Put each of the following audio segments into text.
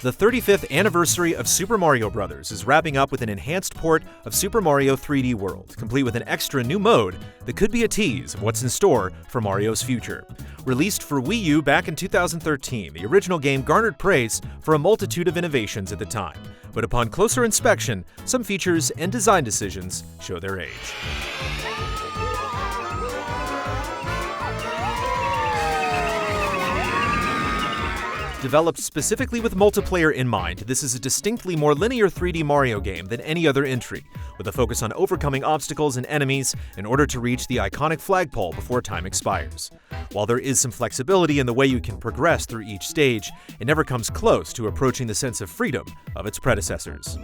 The 35th anniversary of Super Mario Bros. Is wrapping up with an enhanced port of Super Mario 3D World, complete with an extra new mode that could be a tease of what's in store for Mario's future. Released for Wii U back in 2013, the original game garnered praise for a multitude of innovations at the time, but upon closer inspection, some features and design decisions show their age. Developed specifically with multiplayer in mind, this is a distinctly more linear 3D Mario game than any other entry, with a focus on overcoming obstacles and enemies in order to reach the iconic flagpole before time expires. While there is some flexibility in the way you can progress through each stage, it never comes close to approaching the sense of freedom of its predecessors.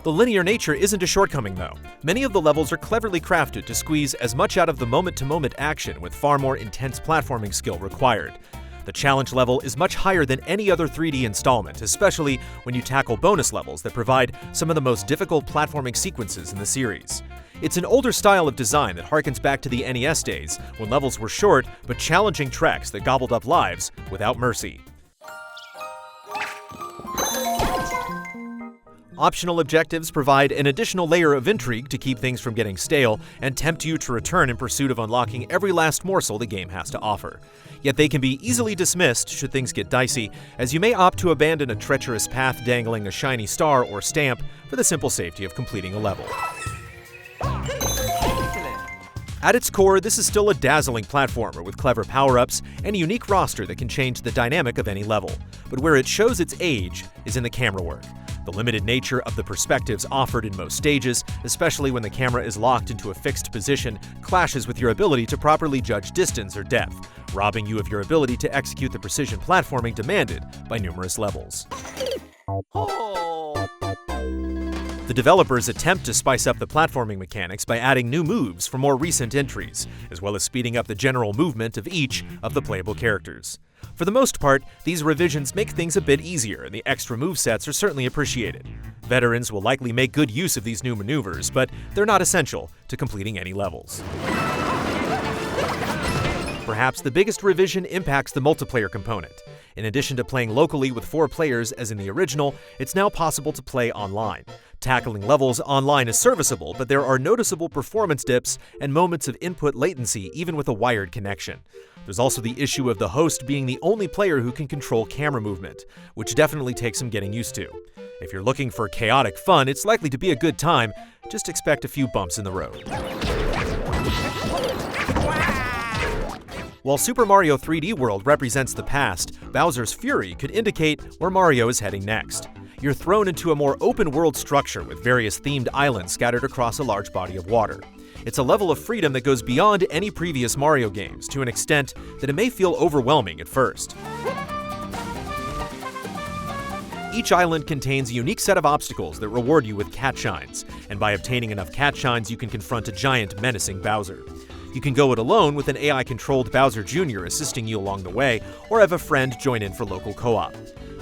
The linear nature isn't a shortcoming, though. Many of the levels are cleverly crafted to squeeze as much out of the moment-to-moment action with far more intense platforming skill required. The challenge level is much higher than any other 3D installment, especially when you tackle bonus levels that provide some of the most difficult platforming sequences in the series. It's an older style of design that harkens back to the NES days, when levels were short but challenging treks that gobbled up lives without mercy. Optional objectives provide an additional layer of intrigue to keep things from getting stale and tempt you to return in pursuit of unlocking every last morsel the game has to offer. Yet they can be easily dismissed should things get dicey, as you may opt to abandon a treacherous path dangling a shiny star or stamp for the simple safety of completing a level. At its core, this is still a dazzling platformer with clever power-ups and a unique roster that can change the dynamic of any level. But where it shows its age is in the camera work. The limited nature of the perspectives offered in most stages, especially when the camera is locked into a fixed position, clashes with your ability to properly judge distance or depth, robbing you of your ability to execute the precision platforming demanded by numerous levels. The developers attempt to spice up the platforming mechanics by adding new moves for more recent entries, as well as speeding up the general movement of each of the playable characters. For the most part, these revisions make things a bit easier, and the extra movesets are certainly appreciated. Veterans will likely make good use of these new maneuvers, but they're not essential to completing any levels. Perhaps the biggest revision impacts the multiplayer component. In addition to playing locally with 4 players as in the original, it's now possible to play online. Tackling levels online is serviceable, but there are noticeable performance dips and moments of input latency even with a wired connection. There's also the issue of the host being the only player who can control camera movement, which definitely takes some getting used to. If you're looking for chaotic fun, it's likely to be a good time, just expect a few bumps in the road. While Super Mario 3D World represents the past, Bowser's Fury could indicate where Mario is heading next. You're thrown into a more open-world structure with various themed islands scattered across a large body of water. It's a level of freedom that goes beyond any previous Mario games to an extent that it may feel overwhelming at first. Each island contains a unique set of obstacles that reward you with cat shines, and by obtaining enough cat shines you can confront a giant, menacing Bowser. You can go it alone with an AI-controlled Bowser Jr. assisting you along the way, or have a friend join in for local co-op.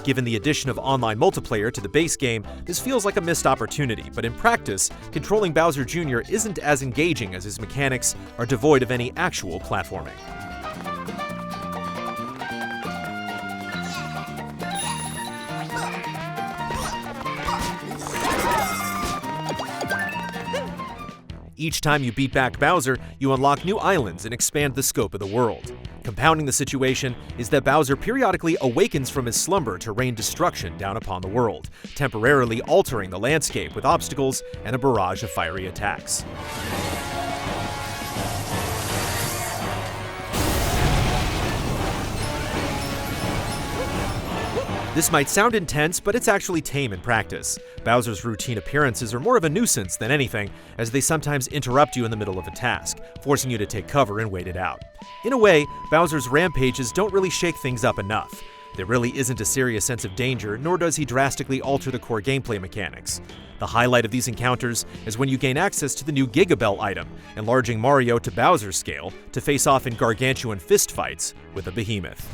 Given the addition of online multiplayer to the base game, this feels like a missed opportunity, but in practice, controlling Bowser Jr. isn't as engaging as his mechanics are devoid of any actual platforming. Each time you beat back Bowser, you unlock new islands and expand the scope of the world. Compounding the situation is that Bowser periodically awakens from his slumber to rain destruction down upon the world, temporarily altering the landscape with obstacles and a barrage of fiery attacks. This might sound intense, but it's actually tame in practice. Bowser's routine appearances are more of a nuisance than anything, as they sometimes interrupt you in the middle of a task, forcing you to take cover and wait it out. In a way, Bowser's rampages don't really shake things up enough. There really isn't a serious sense of danger, nor does he drastically alter the core gameplay mechanics. The highlight of these encounters is when you gain access to the new Gigabell item, enlarging Mario to Bowser's scale to face off in gargantuan fistfights with a behemoth.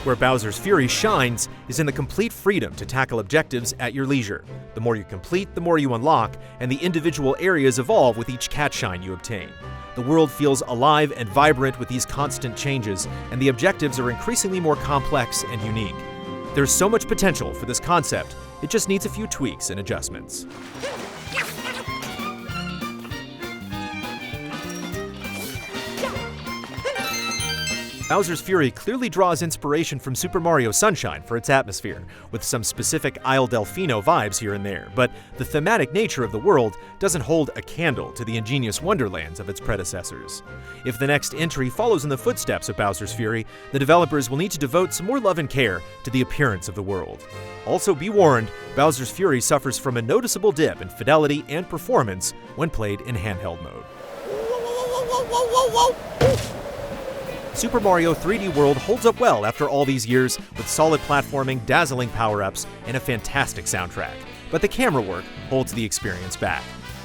Where Bowser's Fury shines is in the complete freedom to tackle objectives at your leisure. The more you complete, the more you unlock, and the individual areas evolve with each cat shine you obtain. The world feels alive and vibrant with these constant changes, and the objectives are increasingly more complex and unique. There's so much potential for this concept, it just needs a few tweaks and adjustments. Bowser's Fury clearly draws inspiration from Super Mario Sunshine for its atmosphere, with some specific Isle Delfino vibes here and there, but the thematic nature of the world doesn't hold a candle to the ingenious wonderlands of its predecessors. If the next entry follows in the footsteps of Bowser's Fury, the developers will need to devote some more love and care to the appearance of the world. Also be warned, Bowser's Fury suffers from a noticeable dip in fidelity and performance when played in handheld mode. Super Mario 3D World holds up well after all these years, with solid platforming, dazzling power-ups, and a fantastic soundtrack. But the camera work holds the experience back.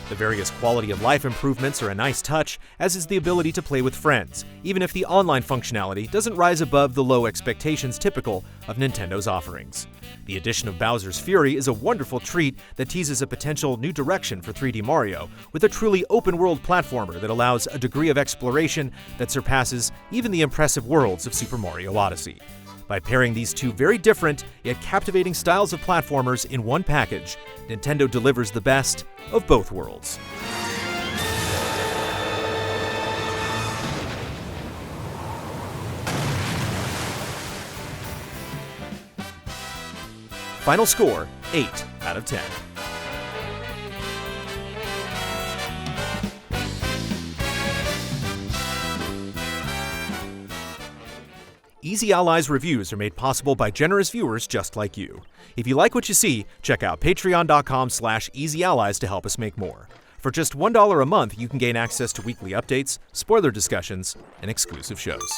The various quality of life improvements are a nice touch, as is the ability to play with friends, even if the online functionality doesn't rise above the low expectations typical of Nintendo's offerings. The addition of Bowser's Fury is a wonderful treat that teases a potential new direction for 3D Mario, with a truly open-world platformer that allows a degree of exploration that surpasses even the impressive worlds of Super Mario Odyssey. By pairing these two very different yet captivating styles of platformers in one package, Nintendo delivers the best of both worlds. Final score, 8 out of 10. Easy Allies reviews are made possible by generous viewers just like you. If you like what you see, check out patreon.com/easyallies to help us make more. For just $1 a month, you can gain access to weekly updates, spoiler discussions, and exclusive shows.